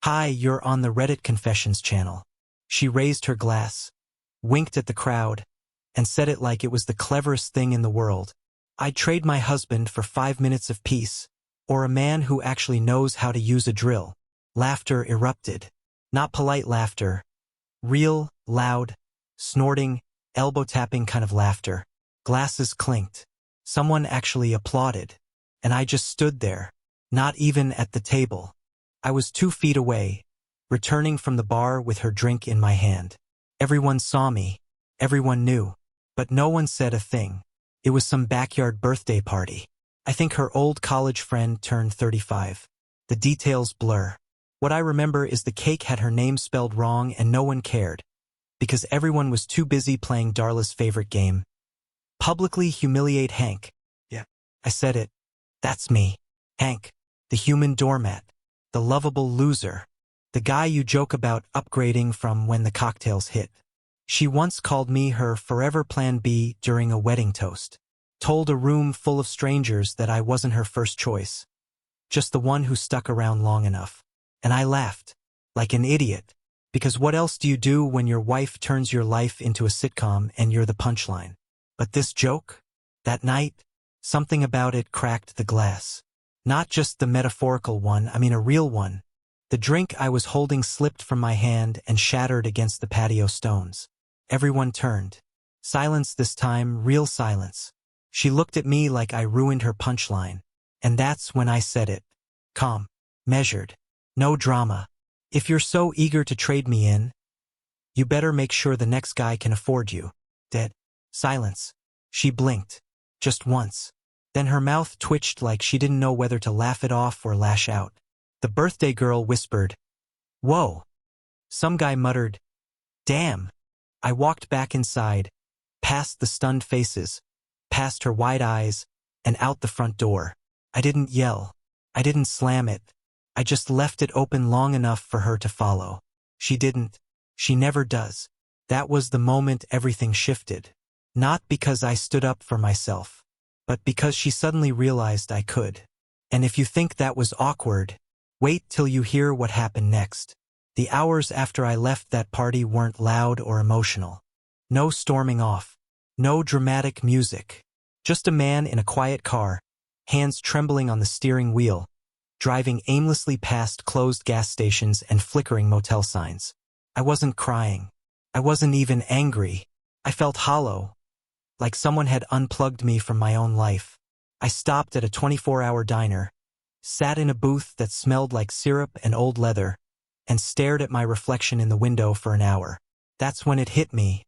"Hi, you're on the Reddit Confessions channel." She raised her glass, winked at the crowd, and said it like it was the cleverest thing in the world. "I'd trade my husband for 5 minutes of peace, or a man who actually knows how to use a drill." Laughter erupted. Not polite laughter. Real, loud, snorting, elbow-tapping kind of laughter. Glasses clinked. Someone actually applauded. And I just stood there, not even at the table. I was 2 feet away, returning from the bar with her drink in my hand. Everyone saw me. Everyone knew. But no one said a thing. It was some backyard birthday party. I think her old college friend turned 35. The details blur. What I remember is the cake had her name spelled wrong and no one cared, because everyone was too busy playing Darla's favorite game. Publicly humiliate Hank. Yeah. I said it. That's me. Hank. The human doormat. The lovable loser. The guy you joke about upgrading from when the cocktails hit. She once called me her forever plan B during a wedding toast. Told a room full of strangers that I wasn't her first choice. Just the one who stuck around long enough. And I laughed. Like an idiot. Because what else do you do when your wife turns your life into a sitcom and you're the punchline? But this joke? That night? Something about it cracked the glass. Not just the metaphorical one, I mean a real one. The drink I was holding slipped from my hand and shattered against the patio stones. Everyone turned. Silence this time, real silence. She looked at me like I ruined her punchline. And that's when I said it. Calm. Measured. No drama. If you're so eager to trade me in, you better make sure the next guy can afford you. Dead. Silence. She blinked. Just once. Then her mouth twitched like she didn't know whether to laugh it off or lash out. The birthday girl whispered, "Whoa." Some guy muttered, "Damn." I walked back inside, past the stunned faces, past her wide eyes, and out the front door. I didn't yell. I didn't slam it. I just left it open long enough for her to follow. She didn't. She never does. That was the moment everything shifted. Not because I stood up for myself, but because she suddenly realized I could. And if you think that was awkward, wait till you hear what happened next. The hours after I left that party weren't loud or emotional. No storming off. No dramatic music. Just a man in a quiet car, hands trembling on the steering wheel, driving aimlessly past closed gas stations and flickering motel signs. I wasn't crying. I wasn't even angry. I felt hollow, like someone had unplugged me from my own life. I stopped at a 24-hour diner, sat in a booth that smelled like syrup and old leather, and stared at my reflection in the window for an hour. That's when it hit me.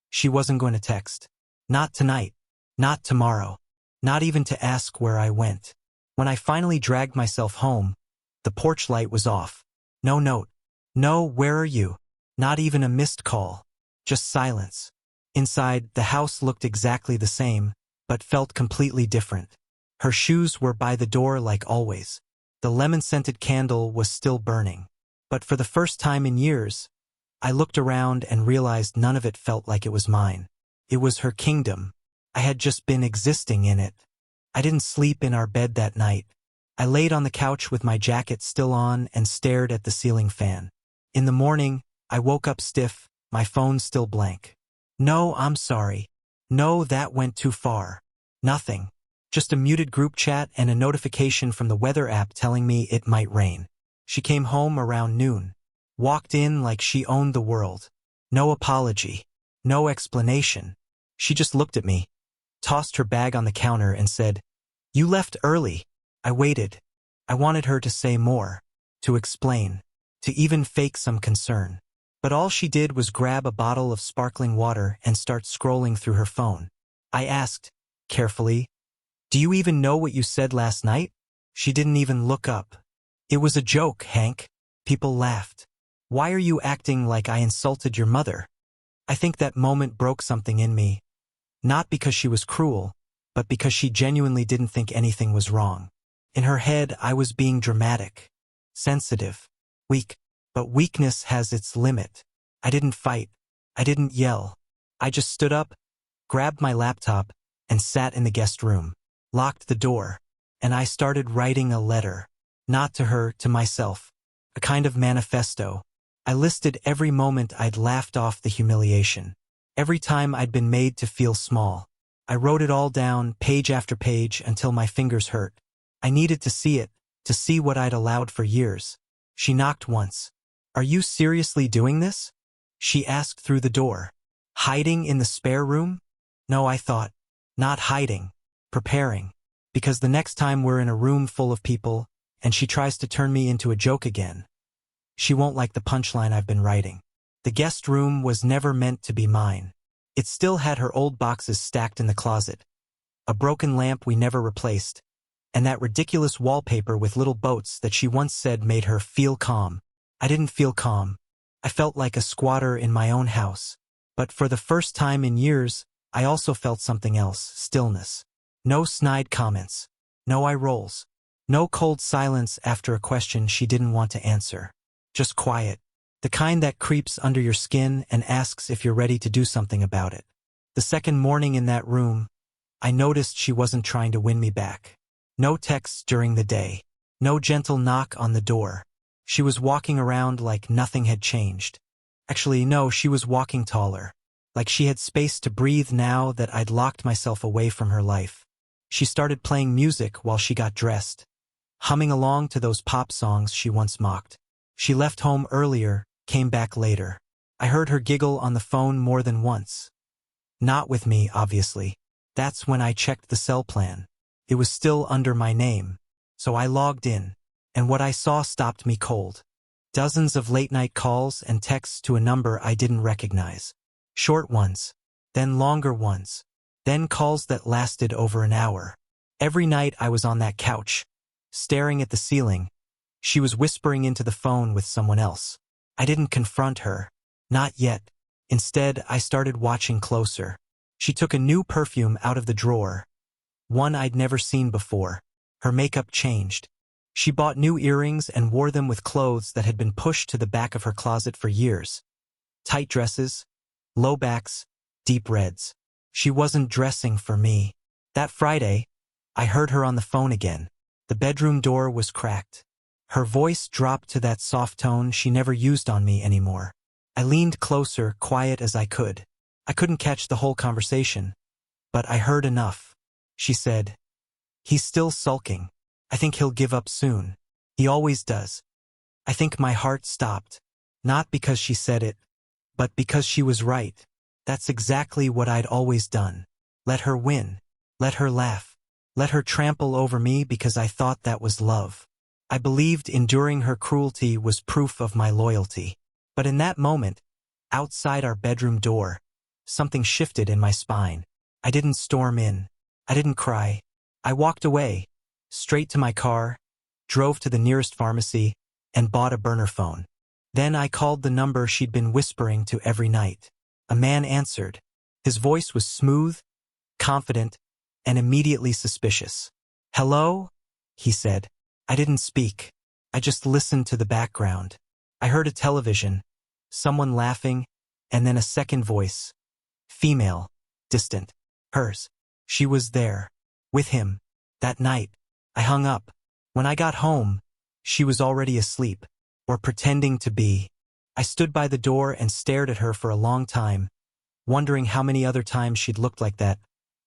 She wasn't going to text. Not tonight. Not tomorrow. Not even to ask where I went. When I finally dragged myself home, the porch light was off. No note. No, where are you? Not even a missed call. Just silence. Inside, the house looked exactly the same, but felt completely different. Her shoes were by the door like always. The lemon-scented candle was still burning. But for the first time in years, I looked around and realized none of it felt like it was mine. It was her kingdom. I had just been existing in it. I didn't sleep in our bed that night. I laid on the couch with my jacket still on and stared at the ceiling fan. In the morning, I woke up stiff, my phone still blank. No, I'm sorry. No, that went too far. Nothing. Just a muted group chat and a notification from the weather app telling me it might rain. She came home around noon. Walked in like she owned the world. No apology. No explanation. She just looked at me, tossed her bag on the counter and said, "You left early." I waited. I wanted her to say more, to explain, to even fake some concern. But all she did was grab a bottle of sparkling water and start scrolling through her phone. I asked, carefully, "Do you even know what you said last night?" She didn't even look up. "It was a joke, Hank." People laughed. "Why are you acting like I insulted your mother?" I think that moment broke something in me. Not because she was cruel, but because she genuinely didn't think anything was wrong. In her head, I was being dramatic, sensitive, weak. But weakness has its limit. I didn't fight. I didn't yell. I just stood up, grabbed my laptop, and sat in the guest room, locked the door, and I started writing a letter. Not to her, to myself. a kind of manifesto. I listed every moment I'd laughed off the humiliation, every time I'd been made to feel small. I wrote it all down, page after page, until my fingers hurt. I needed to see it, to see what I'd allowed for years. She knocked once. "Are you seriously doing this?" she asked through the door. "Hiding in the spare room?" No, I thought. Not hiding. Preparing. Because the next time we're in a room full of people, and she tries to turn me into a joke again, she won't like the punchline I've been writing. The guest room was never meant to be mine. It still had her old boxes stacked in the closet, a broken lamp we never replaced, and that ridiculous wallpaper with little boats that she once said made her feel calm. I didn't feel calm. I felt like a squatter in my own house. But for the first time in years, I also felt something else: stillness. No snide comments. No eye rolls. No cold silence after a question she didn't want to answer. Just quiet. The kind that creeps under your skin and asks if you're ready to do something about it. The second morning in that room, I noticed she wasn't trying to win me back. No texts during the day. No gentle knock on the door. She was walking around like nothing had changed. Actually, no, she was walking taller. Like she had space to breathe now that I'd locked myself away from her life. She started playing music while she got dressed, humming along to those pop songs she once mocked. She left home earlier, came back later. I heard her giggle on the phone more than once. Not with me, obviously. That's when I checked the cell plan. It was still under my name. So I logged in, and what I saw stopped me cold. Dozens of late-night calls and texts to a number I didn't recognize. Short ones, then longer ones, then calls that lasted over an hour. Every night I was on that couch, staring at the ceiling. She was whispering into the phone with someone else. I didn't confront her. Not yet. Instead, I started watching closer. She took a new perfume out of the drawer, one I'd never seen before. Her makeup changed. She bought new earrings and wore them with clothes that had been pushed to the back of her closet for years. Tight dresses, low backs, deep reds. She wasn't dressing for me. That Friday, I heard her on the phone again. The bedroom door was cracked. Her voice dropped to that soft tone she never used on me anymore. I leaned closer, quiet as I could. I couldn't catch the whole conversation, but I heard enough. She said, "He's still sulking. I think he'll give up soon. He always does." I think my heart stopped. Not because she said it, but because she was right. That's exactly what I'd always done. Let her win. Let her laugh. Let her trample over me because I thought that was love. I believed enduring her cruelty was proof of my loyalty. But in that moment, outside our bedroom door, something shifted in my spine. I didn't storm in. I didn't cry. I walked away, straight to my car, drove to the nearest pharmacy, and bought a burner phone. Then I called the number she'd been whispering to every night. A man answered. His voice was smooth, confident, and immediately suspicious. "Hello?" he said. I didn't speak. I just listened to the background. I heard a television, someone laughing, and then a second voice. Female, distant. Hers. She was there. With him. That night. I hung up. When I got home, she was already asleep. Or pretending to be. I stood by the door and stared at her for a long time, wondering how many other times she'd looked like that,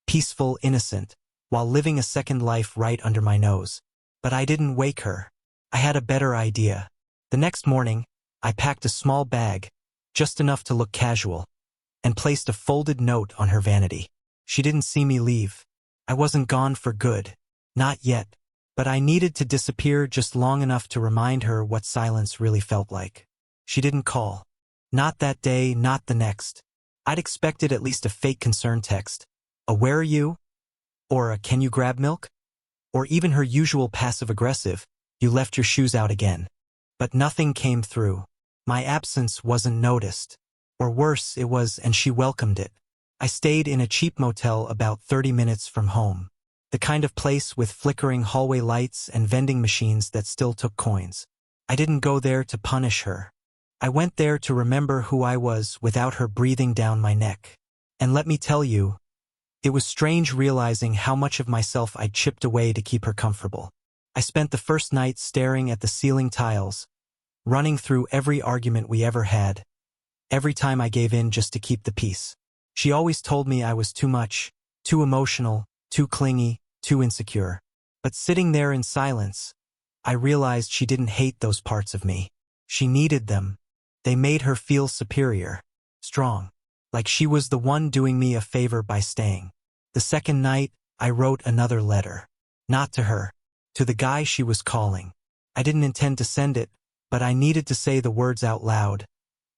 peaceful, innocent, while living a second life right under my nose. But I didn't wake her. I had a better idea. The next morning, I packed a small bag, just enough to look casual, and placed a folded note on her vanity. She didn't see me leave. I wasn't gone for good. Not yet. But I needed to disappear just long enough to remind her what silence really felt like. She didn't call. Not that day, not the next. I'd expected at least a fake concern text. A "where are you?" Or a "can you grab milk?" Or even her usual passive-aggressive, "you left your shoes out again." But nothing came through. My absence wasn't noticed. Or worse, it was, and she welcomed it. I stayed in a cheap motel about 30 minutes from home. The kind of place with flickering hallway lights and vending machines that still took coins. I didn't go there to punish her. I went there to remember who I was without her breathing down my neck. And let me tell you, it was strange realizing how much of myself I'd chipped away to keep her comfortable. I spent the first night staring at the ceiling tiles, running through every argument we ever had, every time I gave in just to keep the peace. She always told me I was too much, too emotional, too clingy, too insecure. But sitting there in silence, I realized she didn't hate those parts of me. She needed them. They made her feel superior, strong, like she was the one doing me a favor by staying. The second night, I wrote another letter. Not to her, to the guy she was calling. I didn't intend to send it, but I needed to say the words out loud,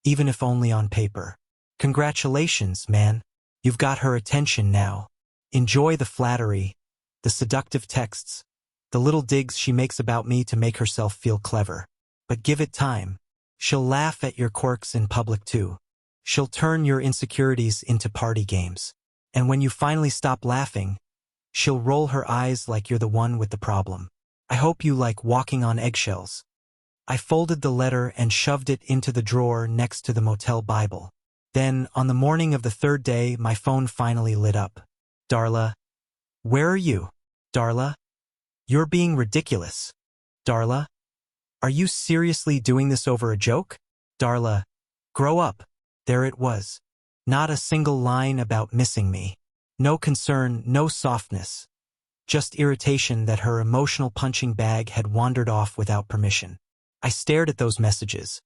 even if only on paper. Congratulations, man. You've got her attention now. Enjoy the flattery, the seductive texts, the little digs she makes about me to make herself feel clever. But give it time. She'll laugh at your quirks in public too. She'll turn your insecurities into party games. And when you finally stop laughing, she'll roll her eyes like you're the one with the problem. I hope you like walking on eggshells. I folded the letter and shoved it into the drawer next to the motel Bible. Then, on the morning of the third day, my phone finally lit up. Darla. Where are you? Darla? You're being ridiculous. Darla? Are you seriously doing this over a joke? Darla. Grow up. There it was. Not a single line about missing me. No concern, no softness. Just irritation that her emotional punching bag had wandered off without permission. I stared at those messages,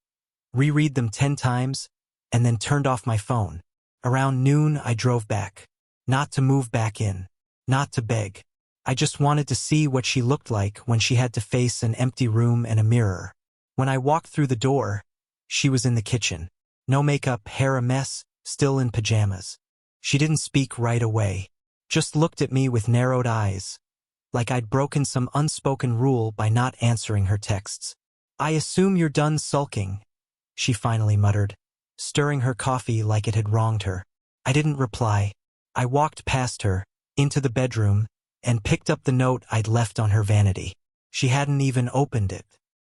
reread them 10 times, and then turned off my phone. Around noon, I drove back. Not to move back in. Not to beg. I just wanted to see what she looked like when she had to face an empty room and a mirror. When I walked through the door, she was in the kitchen. No makeup, hair a mess, still in pajamas. She didn't speak right away. Just looked at me with narrowed eyes, like I'd broken some unspoken rule by not answering her texts. I assume you're done sulking, she finally muttered, stirring her coffee like it had wronged her. I didn't reply. I walked past her, into the bedroom, and picked up the note I'd left on her vanity. She hadn't even opened it.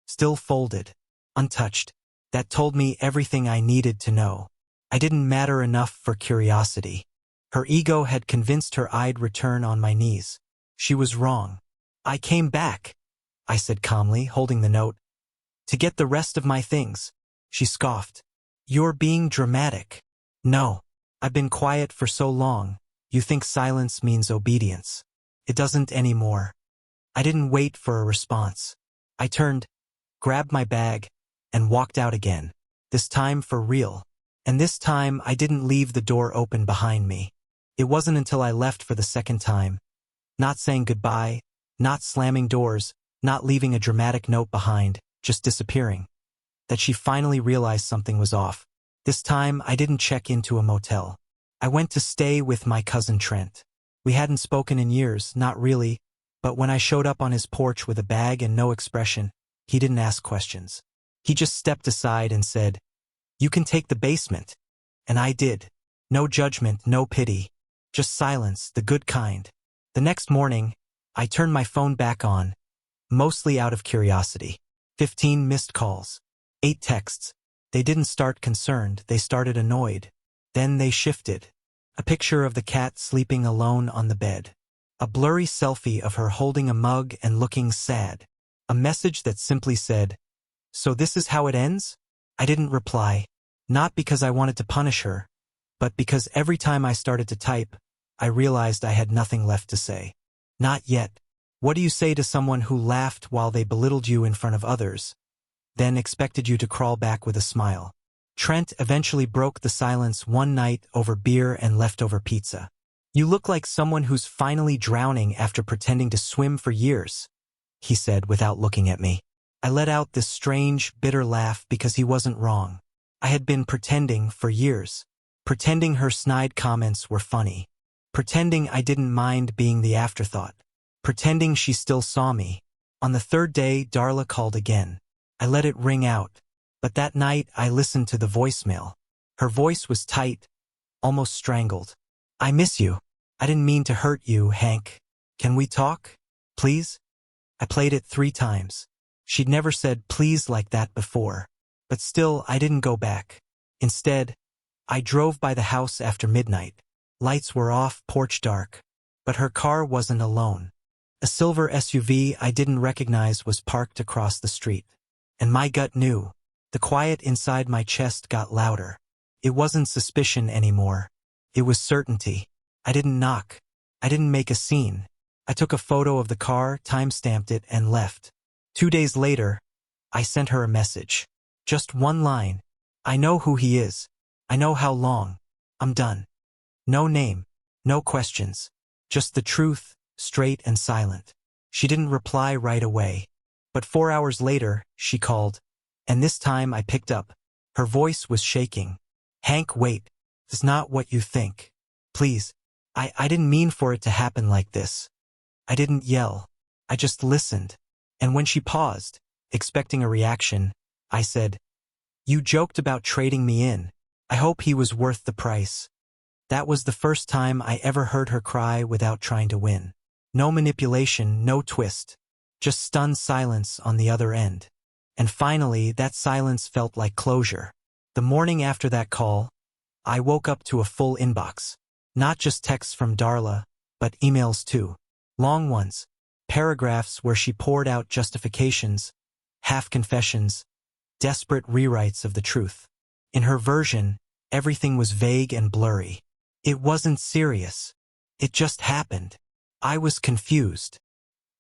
Still folded, untouched. That told me everything I needed to know. I didn't matter enough for curiosity. Her ego had convinced her I'd return on my knees. She was wrong. I came back, I said calmly, holding the note, to get the rest of my things. She scoffed. You're being dramatic. No. I've been quiet for so long. You think silence means obedience. It doesn't anymore. I didn't wait for a response. I turned, grabbed my bag, and walked out again. This time for real. And this time I didn't leave the door open behind me. It wasn't until I left for the second time, not saying goodbye, not slamming doors, not leaving a dramatic note behind, just disappearing, that she finally realized something was off. This time I didn't check into a motel. I went to stay with my cousin Trent. We hadn't spoken in years, not really, but when I showed up on his porch with a bag and no expression, he didn't ask questions. He just stepped aside and said, "You can take the basement." And I did. No judgment, no pity. Just silence, the good kind. The next morning, I turned my phone back on, mostly out of curiosity. 15 missed calls. 8 texts. They didn't start concerned, they started annoyed. Then they shifted. A picture of the cat sleeping alone on the bed. A blurry selfie of her holding a mug and looking sad. A message that simply said, "So this is how it ends?" I didn't reply. Not because I wanted to punish her, but because every time I started to type, I realized I had nothing left to say. Not yet. What do you say to someone who laughed while they belittled you in front of others, then expected you to crawl back with a smile? Trent eventually broke the silence one night over beer and leftover pizza. "You look like someone who's finally drowning after pretending to swim for years," he said without looking at me. I let out this strange, bitter laugh because he wasn't wrong. I had been pretending for years. Pretending her snide comments were funny. Pretending I didn't mind being the afterthought. Pretending she still saw me. On the third day, Darla called again. I let it ring out. But that night, I listened to the voicemail. Her voice was tight, almost strangled. "I miss you. I didn't mean to hurt you, Hank. Can we talk? Please?" I played it 3 times. She'd never said please like that before. But still, I didn't go back. Instead, I drove by the house after midnight. Lights were off, porch dark. But her car wasn't alone. A silver SUV I didn't recognize was parked across the street. And my gut knew. The quiet inside my chest got louder. It wasn't suspicion anymore. It was certainty. I didn't knock. I didn't make a scene. I took a photo of the car, time-stamped it, and left. 2 days later, I sent her a message. Just one line. I know who he is. I know how long. I'm done. No name. No questions. Just the truth, straight and silent. She didn't reply right away. But 4 hours later, she called. And this time I picked up. Her voice was shaking. Hank, wait. It's not what you think. Please. I didn't mean for it to happen like this. I didn't yell. I just listened. And when she paused, expecting a reaction, I said, "You joked about trading me in. I hope he was worth the price." That was the first time I ever heard her cry without trying to win. No manipulation, no twist. Just stunned silence on the other end. And finally, that silence felt like closure. The morning after that call, I woke up to a full inbox. Not just texts from Darla, but emails too. Long ones. Paragraphs where she poured out justifications, half-confessions, desperate rewrites of the truth. In her version, everything was vague and blurry. It wasn't serious. It just happened. I was confused.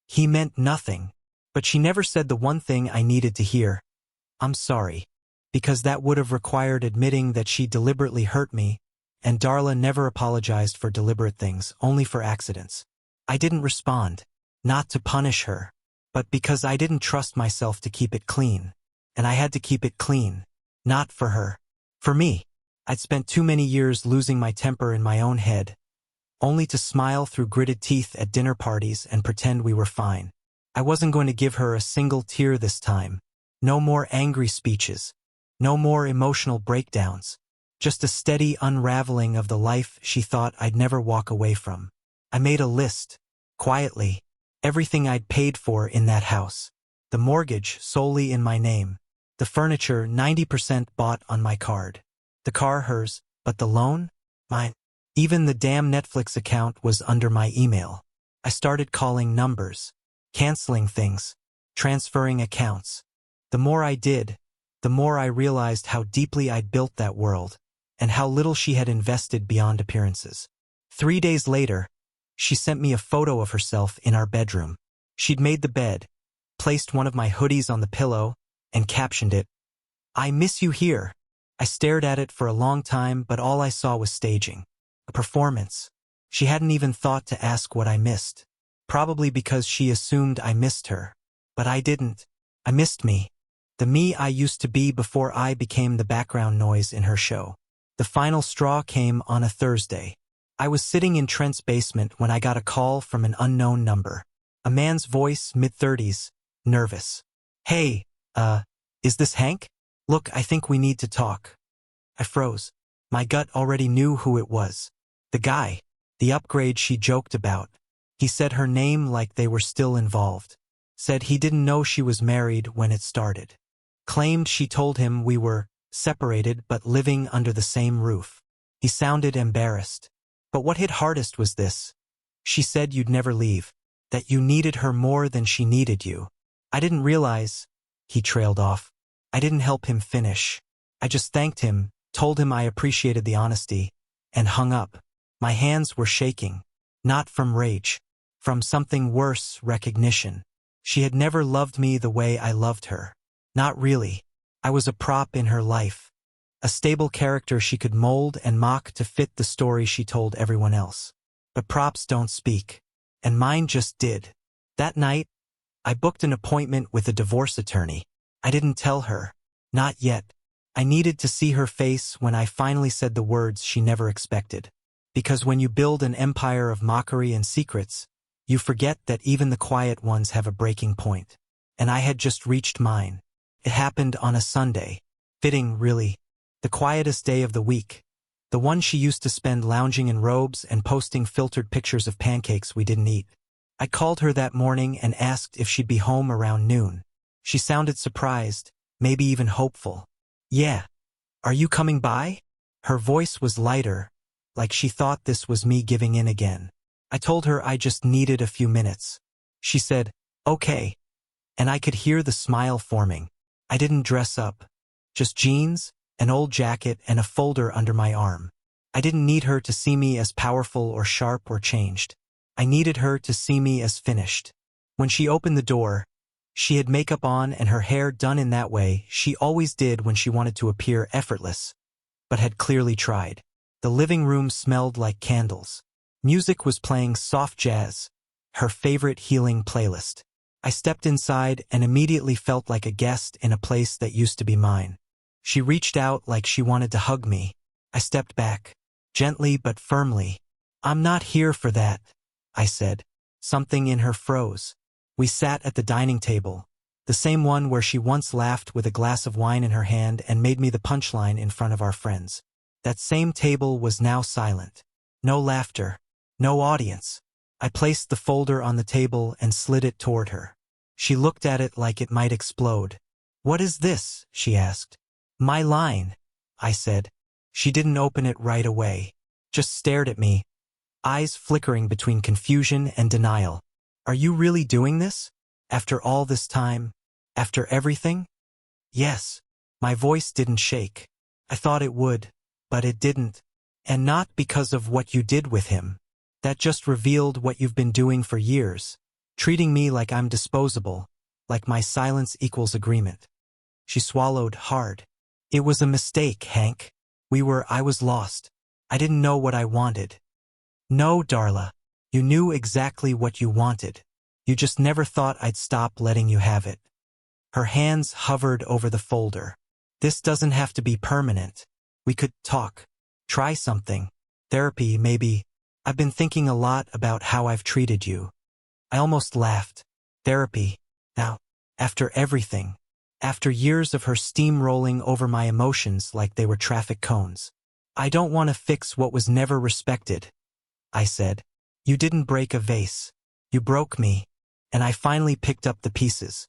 He meant nothing. But she never said the one thing I needed to hear. I'm sorry. Because that would have required admitting that she deliberately hurt me, and Darla never apologized for deliberate things, only for accidents. I didn't respond. Not to punish her, but because I didn't trust myself to keep it clean. And I had to keep it clean. Not for her. For me. I'd spent too many years losing my temper in my own head, only to smile through gritted teeth at dinner parties and pretend we were fine. I wasn't going to give her a single tear this time. No more angry speeches. No more emotional breakdowns. Just a steady unraveling of the life she thought I'd never walk away from. I made a list. Quietly. Everything I'd paid for in that house. The mortgage solely in my name. The furniture 90% bought on my card. The car hers, but the loan? Mine. Even the damn Netflix account was under my email. I started calling numbers. Canceling things. Transferring accounts. The more I did, the more I realized how deeply I'd built that world, and how little she had invested beyond appearances. 3 days later, she sent me a photo of herself in our bedroom. She'd made the bed, placed one of my hoodies on the pillow, and captioned it, "I miss you here." I stared at it for a long time, but all I saw was staging. A performance. She hadn't even thought to ask what I missed. Probably because she assumed I missed her. But I didn't. I missed me. The me I used to be before I became the background noise in her show. The final straw came on a Thursday. I was sitting in Trent's basement when I got a call from an unknown number. A man's voice, mid-30s, nervous. "Hey, is this Hank? Look, I think we need to talk." I froze. My gut already knew who it was. The guy. The upgrade she joked about. He said her name like they were still involved. Said he didn't know she was married when it started. Claimed she told him we were separated but living under the same roof. He sounded embarrassed. But what hit hardest was this. She said you'd never leave. That you needed her more than she needed you. I didn't realize. He trailed off. I didn't help him finish. I just thanked him, told him I appreciated the honesty, and hung up. My hands were shaking. Not from rage. From something worse, recognition. She had never loved me the way I loved her. Not really. I was a prop in her life. A stable character she could mold and mock to fit the story she told everyone else. But props don't speak. And mine just did. That night, I booked an appointment with a divorce attorney. I didn't tell her. Not yet. I needed to see her face when I finally said the words she never expected. Because when you build an empire of mockery and secrets, you forget that even the quiet ones have a breaking point. And I had just reached mine. It happened on a Sunday. Fitting, really. The quietest day of the week. The one she used to spend lounging in robes and posting filtered pictures of pancakes we didn't eat. I called her that morning and asked if she'd be home around noon. She sounded surprised, maybe even hopeful. "Yeah. Are you coming by?" Her voice was lighter, like she thought this was me giving in again. I told her I just needed a few minutes. She said, "Okay." And I could hear the smile forming. I didn't dress up. Just jeans, an old jacket, and a folder under my arm. I didn't need her to see me as powerful or sharp or changed. I needed her to see me as finished. When she opened the door, she had makeup on and her hair done in that way she always did when she wanted to appear effortless, but had clearly tried. The living room smelled like candles. Music was playing soft jazz, her favorite healing playlist. I stepped inside and immediately felt like a guest in a place that used to be mine. She reached out like she wanted to hug me. I stepped back, gently but firmly. "I'm not here for that," I said. Something in her froze. We sat at the dining table, the same one where she once laughed with a glass of wine in her hand and made me the punchline in front of our friends. That same table was now silent. No laughter, no audience. I placed the folder on the table and slid it toward her. She looked at it like it might explode. "What is this?" she asked. "My line," I said. She didn't open it right away, just stared at me, eyes flickering between confusion and denial. "Are you really doing this? After all this time? After everything?" "Yes." My voice didn't shake. "I thought it would, but it didn't. And not because of what you did with him. That just revealed what you've been doing for years, treating me like I'm disposable, like my silence equals agreement." She swallowed hard. "It was a mistake, Hank. I was lost. I didn't know what I wanted." "No, Darla. You knew exactly what you wanted. You just never thought I'd stop letting you have it." Her hands hovered over the folder. "This doesn't have to be permanent. We could talk. Try something. Therapy, maybe. I've been thinking a lot about how I've treated you." I almost laughed. Therapy. Now, after everything. After years of her steamrolling over my emotions like they were traffic cones. "I don't want to fix what was never respected," I said. "You didn't break a vase. You broke me." And I finally picked up the pieces.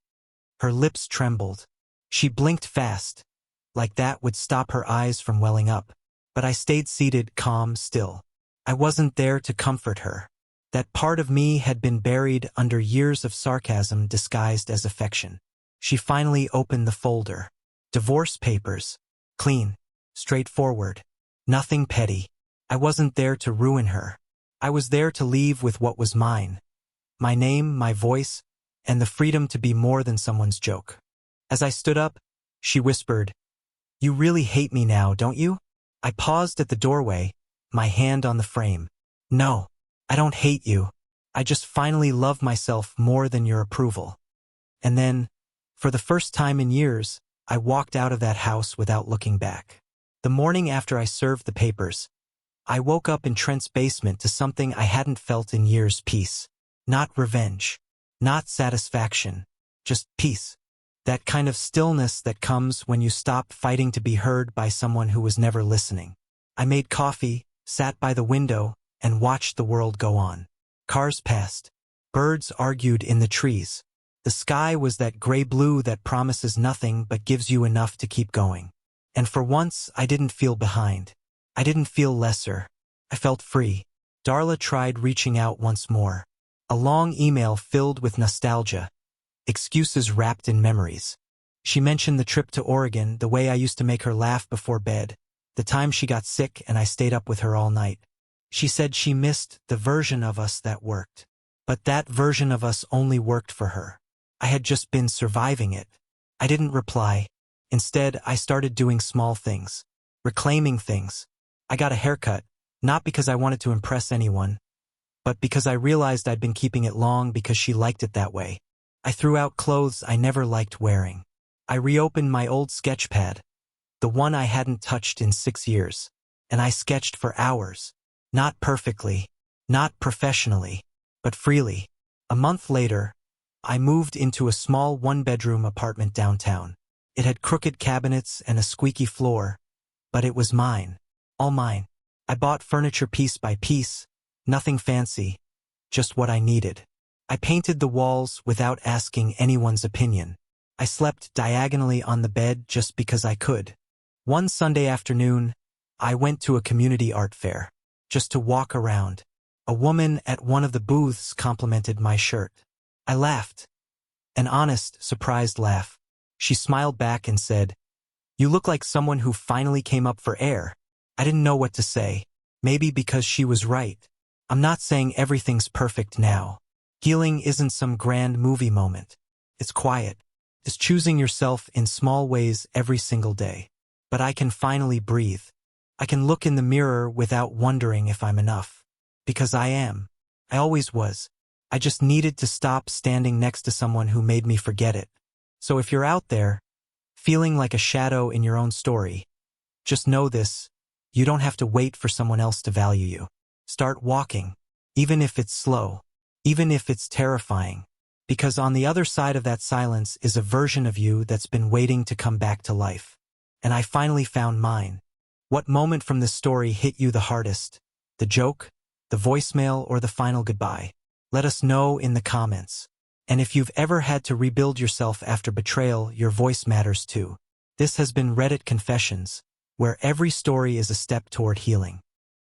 Her lips trembled. She blinked fast, like that would stop her eyes from welling up. But I stayed seated, calm, still. I wasn't there to comfort her. That part of me had been buried under years of sarcasm disguised as affection. She finally opened the folder. Divorce papers. Clean. Straightforward. Nothing petty. I wasn't there to ruin her. I was there to leave with what was mine. My name, my voice, and the freedom to be more than someone's joke. As I stood up, she whispered, "You really hate me now, don't you?" I paused at the doorway, my hand on the frame. "No, I don't hate you. I just finally love myself more than your approval." And then, for the first time in years, I walked out of that house without looking back. The morning after I served the papers, I woke up in Trent's basement to something I hadn't felt in years: peace. Not revenge. Not satisfaction. Just peace. That kind of stillness that comes when you stop fighting to be heard by someone who was never listening. I made coffee, sat by the window, and watched the world go on. Cars passed. Birds argued in the trees. The sky was that gray-blue that promises nothing but gives you enough to keep going. And for once, I didn't feel behind. I didn't feel lesser. I felt free. Darla tried reaching out once more. A long email filled with nostalgia. Excuses wrapped in memories. She mentioned the trip to Oregon, the way I used to make her laugh before bed, the time she got sick and I stayed up with her all night. She said she missed the version of us that worked. But that version of us only worked for her. I had just been surviving it. I didn't reply. Instead, I started doing small things. Reclaiming things. I got a haircut, not because I wanted to impress anyone, but because I realized I'd been keeping it long because she liked it that way. I threw out clothes I never liked wearing. I reopened my old sketch pad, the one I hadn't touched in 6 years, and I sketched for hours. Not perfectly, not professionally, but freely. A month later, I moved into a small one-bedroom apartment downtown. It had crooked cabinets and a squeaky floor, but it was mine, all mine. I bought furniture piece by piece, nothing fancy, just what I needed. I painted the walls without asking anyone's opinion. I slept diagonally on the bed just because I could. One Sunday afternoon, I went to a community art fair, just to walk around. A woman at one of the booths complimented my shirt. I laughed. An honest, surprised laugh. She smiled back and said, "You look like someone who finally came up for air." I didn't know what to say. Maybe because she was right. I'm not saying everything's perfect now. Healing isn't some grand movie moment. It's quiet. It's choosing yourself in small ways every single day. But I can finally breathe. I can look in the mirror without wondering if I'm enough. Because I am. I always was. I just needed to stop standing next to someone who made me forget it. So if you're out there, feeling like a shadow in your own story, just know this: you don't have to wait for someone else to value you. Start walking, even if it's slow, even if it's terrifying, because on the other side of that silence is a version of you that's been waiting to come back to life. And I finally found mine. What moment from this story hit you the hardest? The joke, the voicemail, or the final goodbye? Let us know in the comments. And if you've ever had to rebuild yourself after betrayal, your voice matters too. This has been Reddit Confessions, where every story is a step toward healing.